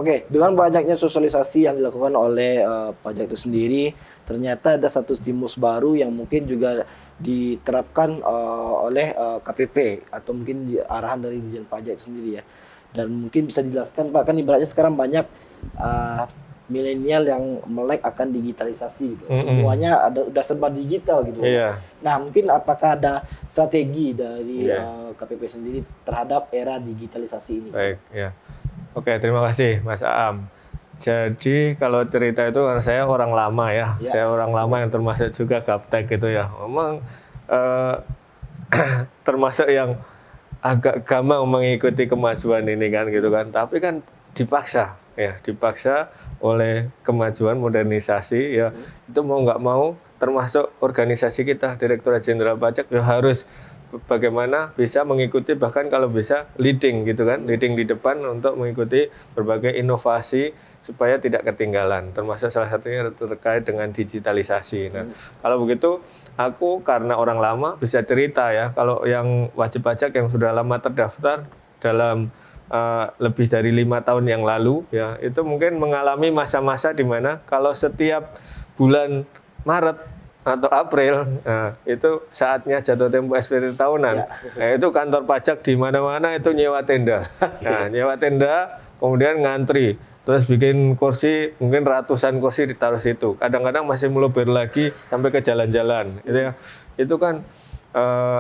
Oke, dengan banyaknya sosialisasi yang dilakukan oleh pajak itu sendiri, ternyata ada satu stimulus baru yang mungkin juga diterapkan oleh KPP atau mungkin arahan dari Ditjen Pajak itu sendiri ya. Dan mungkin bisa dijelaskan Pak, kan ibaratnya sekarang banyak milenial yang melek akan digitalisasi gitu. Semuanya udah serba digital gitu. Iya. Nah, mungkin apakah ada strategi dari KPP sendiri terhadap era digitalisasi ini? Baik, ya. Oke, terima kasih Mas Aam. Jadi kalau cerita itu kan saya orang lama ya. Saya orang lama yang termasuk juga gaptek gitu ya. Memang termasuk yang agak gampang mengikuti kemajuan ini kan gitu kan. Tapi kan dipaksa ya, dipaksa oleh kemajuan modernisasi ya. Itu mau nggak mau termasuk organisasi kita Direktorat Jenderal Pajak ya harus bagaimana bisa mengikuti, bahkan kalau bisa leading gitu kan, leading di depan untuk mengikuti berbagai inovasi supaya tidak ketinggalan, termasuk salah satunya terkait dengan digitalisasi. Nah, kalau begitu aku karena orang lama bisa cerita ya, kalau yang wajib pajak yang sudah lama terdaftar dalam lebih dari 5 tahun yang lalu ya, itu mungkin mengalami masa-masa di mana kalau setiap bulan Maret atau April, nah, itu saatnya jatuh tempo SPT tahunan. Nah, itu kantor pajak di mana-mana itu nyewa tenda. Nah, nyewa tenda, kemudian ngantri, terus bikin kursi, mungkin ratusan kursi ditaruh situ. Kadang-kadang masih meluber lagi sampai ke jalan-jalan. Gitu ya. Itu kan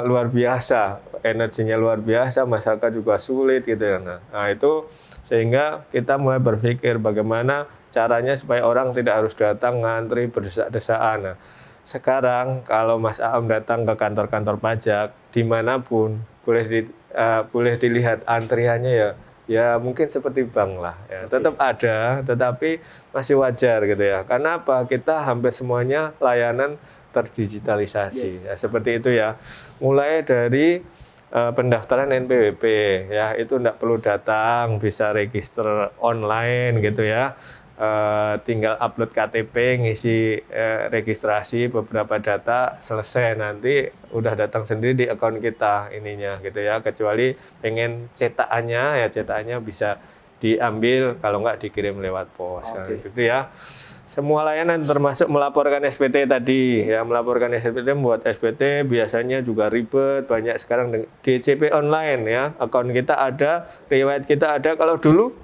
luar biasa, energinya luar biasa, masyarakat juga sulit gitu ya. Nah, itu sehingga kita mulai berpikir bagaimana caranya supaya orang tidak harus datang ngantri berdesak-desaan. Nah, sekarang kalau Mas Aam datang ke kantor-kantor pajak dimanapun boleh dilihat antriannya ya mungkin seperti bank lah ya. Tetap ada, tetapi masih wajar gitu ya. Karena apa? Kita hampir semuanya layanan terdigitalisasi ya, seperti itu ya. Mulai dari pendaftaran NPWP ya, itu tidak perlu datang, bisa register online gitu ya. Tinggal upload KTP, ngisi registrasi beberapa data, selesai, nanti udah datang sendiri di akun kita ininya gitu ya, kecuali pengen cetakannya bisa diambil, kalau nggak dikirim lewat pos gitu ya. Semua layanan termasuk melaporkan SPT tadi ya, melaporkan SPT, membuat SPT biasanya juga ribet, banyak sekarang DCP online ya, akun kita ada, riwayat kita ada. Kalau dulu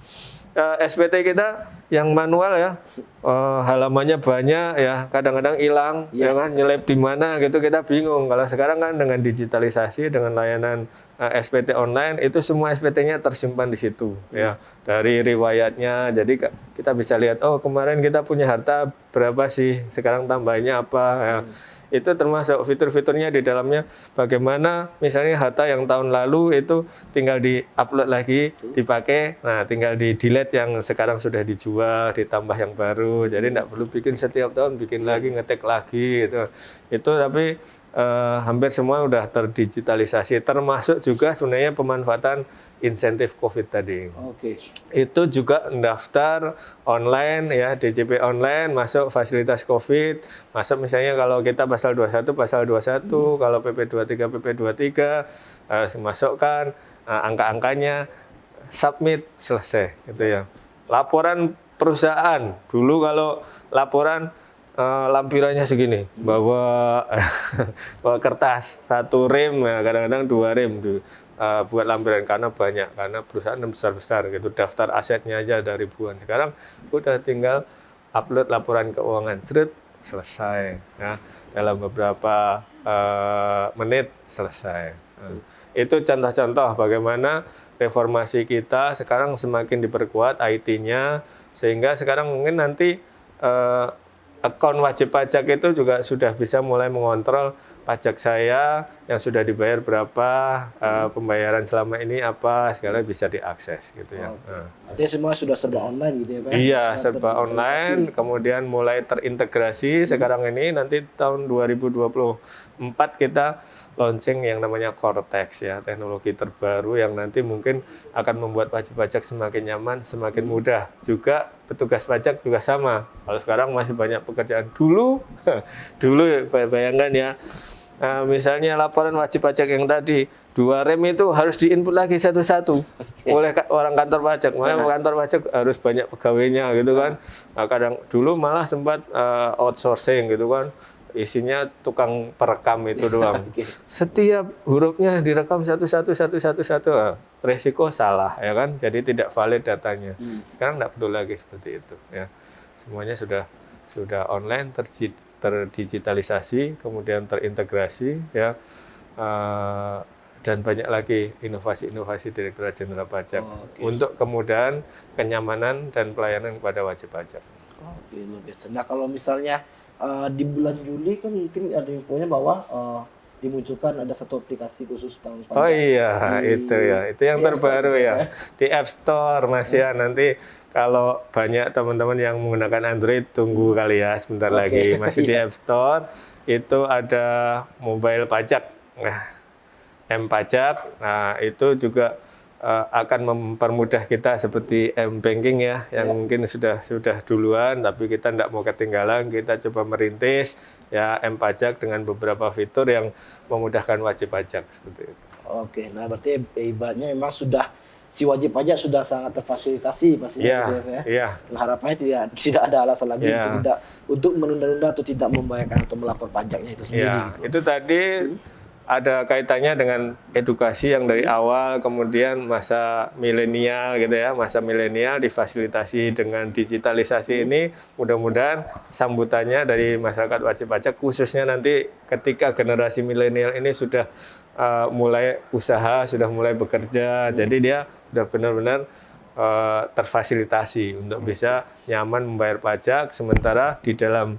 SPT kita yang manual ya, halamannya banyak ya, kadang-kadang hilang ya kan, nyelip di mana gitu, kita bingung. Kalau sekarang kan dengan digitalisasi, dengan layanan SPT online, itu semua SPT-nya tersimpan di situ ya, dari riwayatnya. Jadi kita bisa lihat, oh kemarin kita punya harta berapa sih, sekarang tambahnya apa ya. Itu termasuk fitur-fiturnya di dalamnya, bagaimana misalnya harta yang tahun lalu itu tinggal di-upload lagi, dipakai, nah tinggal di-delete yang sekarang sudah dijual, ditambah yang baru, jadi tidak perlu bikin setiap tahun, bikin lagi, ngetik lagi gitu. Itu tapi hampir semua udah terdigitalisasi, termasuk juga sebenarnya pemanfaatan insentif COVID tadi. Itu juga mendaftar online ya, DJP online, masuk fasilitas COVID, masuk misalnya kalau kita pasal 21, kalau PP 23, PP 23, masukkan angka-angkanya, submit, selesai gitu ya. Laporan perusahaan, dulu kalau laporan lampirannya segini, bawa kertas, 1 rem, kadang-kadang 2 rem buat lampiran, karena banyak, karena perusahaan besar-besar gitu, daftar asetnya aja ada ribuan. Sekarang udah tinggal upload laporan keuangan, selesai ya, dalam beberapa menit selesai. Itu contoh-contoh bagaimana reformasi kita sekarang semakin diperkuat IT-nya, sehingga sekarang mungkin nanti akun wajib pajak itu juga sudah bisa mulai mengontrol pajak saya yang sudah dibayar berapa, pembayaran selama ini apa, segala bisa diakses gitu ya. Artinya semua sudah serba online gitu ya Pak? Iya, serba online, kemudian mulai terintegrasi. Sekarang ini nanti tahun 2024 kita launching yang namanya Cortex ya, teknologi terbaru yang nanti mungkin akan membuat wajib pajak semakin nyaman, semakin mudah. Juga petugas pajak juga sama. Kalau sekarang masih banyak pekerjaan dulu bayangkan ya, Misalnya laporan wajib pajak yang tadi 2 rem itu harus diinput lagi satu-satu oleh orang kantor pajak. Makanya kantor pajak harus banyak pegawainya gitu kan. Nah, kadang dulu malah sempat outsourcing gitu kan. Isinya tukang perekam itu doang. Setiap hurufnya direkam satu-satu. Nah, resiko salah ya kan. Jadi tidak valid datanya. Sekarang tidak perlu lagi seperti itu ya. Semuanya sudah online, terdigitalisasi, kemudian terintegrasi ya. Dan banyak lagi inovasi-inovasi Direktorat Jenderal Pajak untuk kemudahan, kenyamanan dan pelayanan kepada wajib pajak. Oke, luar biasa. Nah, kalau misalnya di bulan Juli kan mungkin ada infonya bahwa dimunculkan ada satu aplikasi khusus tentang pajak. Oh iya, itu yang terbaru ya. Di App Store Mas ya. Nanti kalau banyak teman-teman yang menggunakan Android, tunggu kali ya sebentar lagi. Masih di App Store, itu ada mobile pajak. Nah, M-Pajak, nah itu juga akan mempermudah kita seperti M-Banking ya, yang mungkin sudah duluan, tapi kita tidak mau ketinggalan, kita coba merintis ya M-Pajak dengan beberapa fitur yang memudahkan wajib pajak seperti itu. Oke, nah berarti ibaratnya memang sudah si wajib pajak sudah sangat terfasilitasi pastinya gitu ya. Iya. Nah, harapannya tidak ada alasan lagi untuk menunda-nunda atau tidak membayarkan atau melapor pajaknya itu sendiri. Ya, gitu. itu tadi ada kaitannya dengan edukasi yang dari awal, kemudian masa milenial gitu ya, masa milenial difasilitasi dengan digitalisasi ini, mudah-mudahan sambutannya dari masyarakat wajib pajak, khususnya nanti ketika generasi milenial ini sudah mulai usaha, sudah mulai bekerja, jadi dia sudah benar-benar terfasilitasi untuk bisa nyaman membayar pajak, sementara di dalam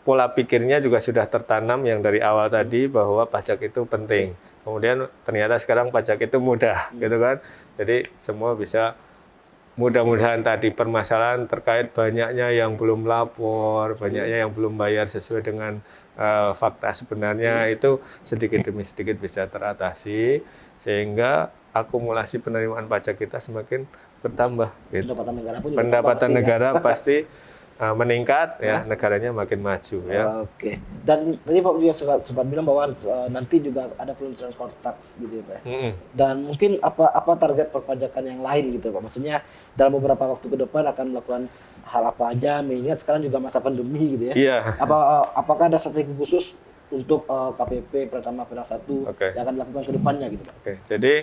pola pikirnya juga sudah tertanam yang dari awal tadi bahwa pajak itu penting. Kemudian ternyata sekarang pajak itu mudah, gitu kan. Jadi semua bisa, mudah-mudahan tadi permasalahan terkait banyaknya yang belum lapor, banyaknya yang belum bayar sesuai dengan fakta sebenarnya itu sedikit demi sedikit bisa teratasi sehingga akumulasi penerimaan pajak kita semakin bertambah. Gitu. Pendapatan negara pasti meningkat ya, negaranya makin maju ya. Oke. Dan tadi Pak juga sempat bilang bahwa nanti juga ada peluncuran core tax gitu ya Pak. Dan mungkin apa target perpajakan yang lain gitu Pak? Maksudnya dalam beberapa waktu ke depan akan melakukan hal apa aja, mengingat sekarang juga masa pandemi gitu ya. Iya. Apakah ada strategi khusus untuk KPP Pratama Pilar 1 yang akan dilakukan ke depannya gitu Pak? Oke. Jadi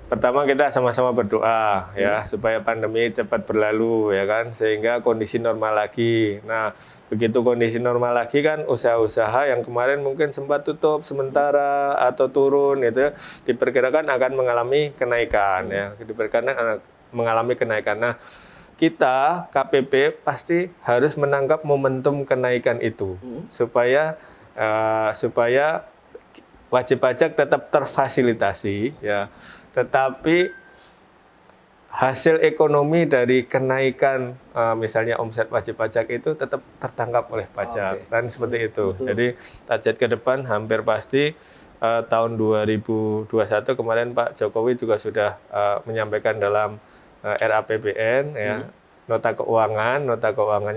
pertama kita sama-sama berdoa ya supaya pandemi cepat berlalu ya kan, sehingga kondisi normal lagi. Nah, begitu kondisi normal lagi kan usaha-usaha yang kemarin mungkin sempat tutup sementara atau turun itu diperkirakan akan mengalami kenaikan ya. Diperkirakan akan mengalami kenaikan. Nah, kita KPP pasti harus menangkap momentum kenaikan itu supaya wajib pajak tetap terfasilitasi ya. Tetapi hasil ekonomi dari kenaikan misalnya omset wajib pajak itu tetap tertangkap oleh pajak dan seperti itu. Betul. Jadi target ke depan hampir pasti tahun 2021 kemarin Pak Jokowi juga sudah menyampaikan dalam RAPBN ya, nota keuangan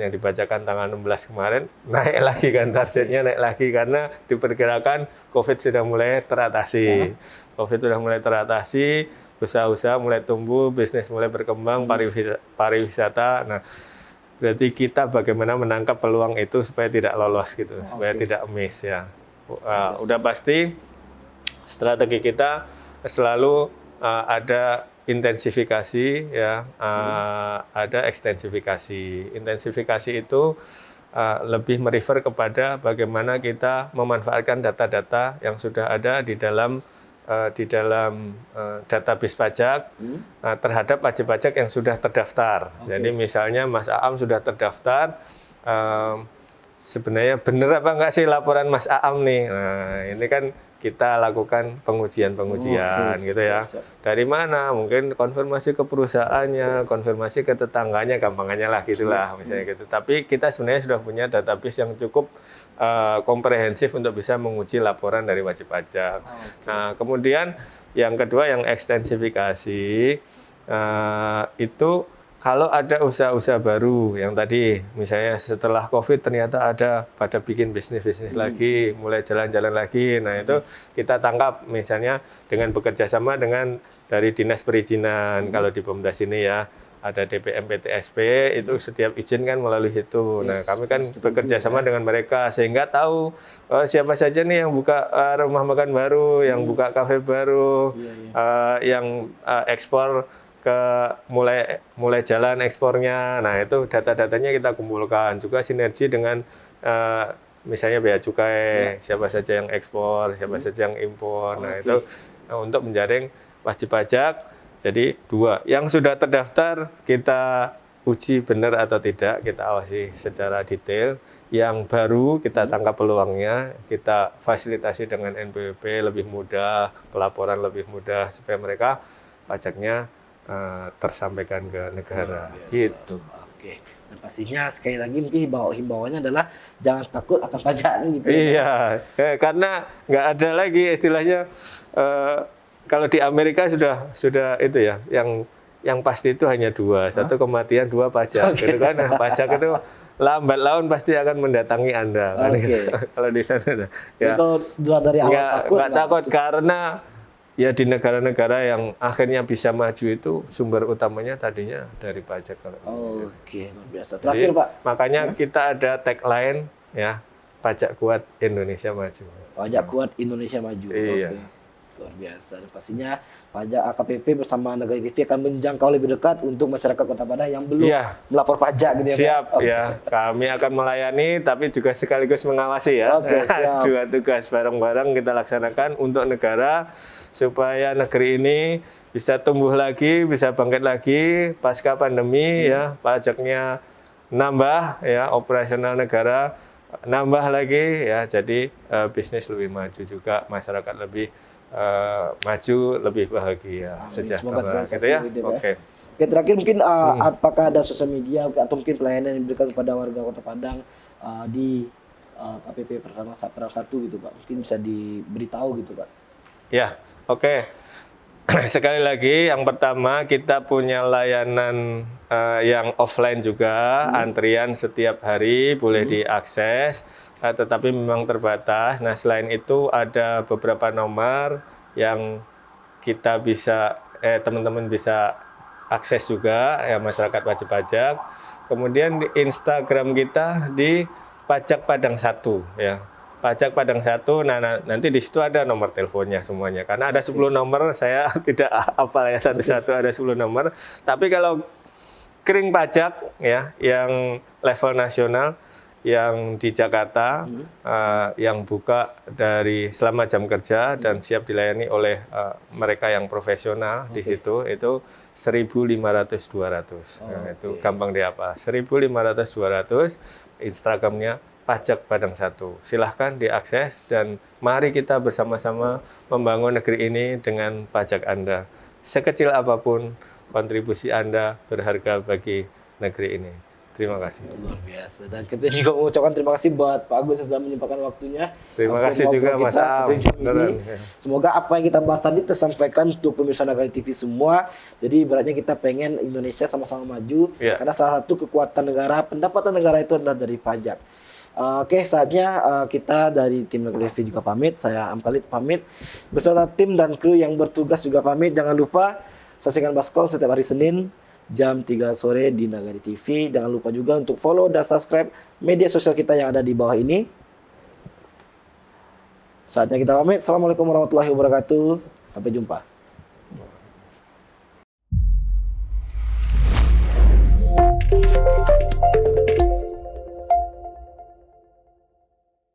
yang dibacakan tanggal 16 kemarin naik lagi kan, targetnya naik lagi karena diperkirakan COVID sudah mulai teratasi. COVID sudah mulai teratasi, usaha-usaha mulai tumbuh, bisnis mulai berkembang, pariwisata. Nah, berarti kita bagaimana menangkap peluang itu supaya tidak lolos gitu, supaya tidak miss ya. Udah pasti strategi kita selalu ada intensifikasi ya, ada ekstensifikasi. Intensifikasi itu lebih merefer kepada bagaimana kita memanfaatkan data-data yang sudah ada di dalam database pajak terhadap wajib pajak yang sudah terdaftar. Jadi misalnya Mas Aam sudah terdaftar, sebenarnya benar apa enggak sih laporan Mas Aam nih? Nah, ini kan kita lakukan pengujian gitu ya. Dari mana? Mungkin konfirmasi ke perusahaannya, konfirmasi ke tetangganya, gampangannya lah gitulah misalnya gitu. Tapi kita sebenarnya sudah punya database yang cukup komprehensif untuk bisa menguji laporan dari wajib pajak. Nah, kemudian yang kedua yang ekstensifikasi itu kalau ada usaha-usaha baru yang tadi, misalnya setelah COVID ternyata ada pada bikin bisnis-bisnis lagi, mulai jalan-jalan lagi. Nah itu kita tangkap misalnya dengan bekerja sama dengan dari Dinas Perizinan. Kalau di Pemdas ini ya, ada DPM PTSP, itu setiap izin kan melalui situ. Nah kami kan bekerja sama dengan mereka sehingga tahu siapa saja nih yang buka rumah makan baru, yang buka kafe baru, yang ekspor ke mulai jalan ekspornya. Nah itu data-datanya kita kumpulkan, juga sinergi dengan misalnya bea cukai, siapa saja yang ekspor, siapa saja yang impor. Nah itu untuk menjaring wajib pajak. Jadi 2 yang sudah terdaftar kita uji benar atau tidak, kita awasi secara detail. Yang baru kita tangkap peluangnya, kita fasilitasi dengan NPWP lebih mudah, pelaporan lebih mudah supaya mereka pajaknya tersampaikan ke negara, gitu. Oke. Dan pastinya sekali lagi mungkin himbauannya adalah jangan takut akan pajak gitu. Iya, karena nggak ada lagi istilahnya kalau di Amerika sudah itu ya, yang pasti itu hanya 2, satu kematian, 2 pajak, gitu kan? Nah, pajak itu lambat laun pasti akan mendatangi Anda. Kan? Kalau di sana, ya. Itu dari awal nggak takut karena ya di negara-negara yang akhirnya bisa maju itu sumber utamanya tadinya dari pajak. Oke, luar biasa. Terakhir Pak. Makanya kita ada tagline ya, pajak kuat Indonesia maju. Pajak kuat Indonesia maju. Iya. Oke. Luar biasa. Dan pastinya pajak AKPP bersama Nagari TV akan menjangkau lebih dekat untuk masyarakat Kota Padang yang belum melapor pajak gitu ya. Siap ya. Kami akan melayani tapi juga sekaligus mengawasi ya. Oke, siap. 2 tugas bareng-bareng kita laksanakan untuk negara supaya negeri ini bisa tumbuh lagi, bisa bangkit lagi pasca pandemi ya, pajaknya nambah ya, operasional negara nambah lagi ya, jadi bisnis lebih maju juga, masyarakat lebih maju, lebih bahagia, sejahtera gitu ya. Oke. Oke, terakhir mungkin apakah ada sosial media atau mungkin pelayanan yang diberikan kepada warga Kota Padang di KPP Pertama 1 gitu Pak? Mungkin bisa diberitahu gitu Pak. Ya, oke. Sekali lagi, yang pertama kita punya layanan yang offline juga, antrian setiap hari boleh diakses, tetapi memang terbatas. Nah, selain itu ada beberapa nomor yang kita bisa, teman-teman bisa akses juga, ya masyarakat wajib pajak. Kemudian di Instagram kita di Pajak Padang 1, ya. Pajak Padang 1, nah nanti di situ ada nomor teleponnya semuanya. Karena ada 10 nomor, saya tidak hafal ya satu-satu, ada 10 nomor. Tapi kalau kering pajak ya, yang level nasional, yang di Jakarta, yang buka dari selama jam kerja dan siap dilayani oleh mereka yang profesional di situ, itu 1.500-200. Nah, itu gampang dihafal. 1.500-200, Instagramnya Pajak Padang 1. Silahkan diakses dan mari kita bersama-sama membangun negeri ini dengan pajak Anda. Sekecil apapun kontribusi Anda berharga bagi negeri ini. Terima kasih. Luar biasa. Dan kita juga mengucapkan terima kasih buat Pak Agus yang sudah menyempatkan waktunya. Terima kasih juga Mas Am. Semoga apa yang kita bahas tadi tersampaikan untuk pemirsa Nagari TV semua. Jadi ibaratnya kita pengen Indonesia sama-sama maju. Karena salah satu kekuatan negara, pendapatan negara itu adalah dari pajak. Oke, saatnya kita dari tim Nagari TV juga pamit. Saya Am Khalid pamit. Beserta tim dan kru yang bertugas juga pamit. Jangan lupa saksikan Baskol setiap hari Senin jam 3 sore di Nagari TV. Jangan lupa juga untuk follow dan subscribe media sosial kita yang ada di bawah ini. Saatnya kita pamit. Assalamualaikum warahmatullahi wabarakatuh. Sampai jumpa.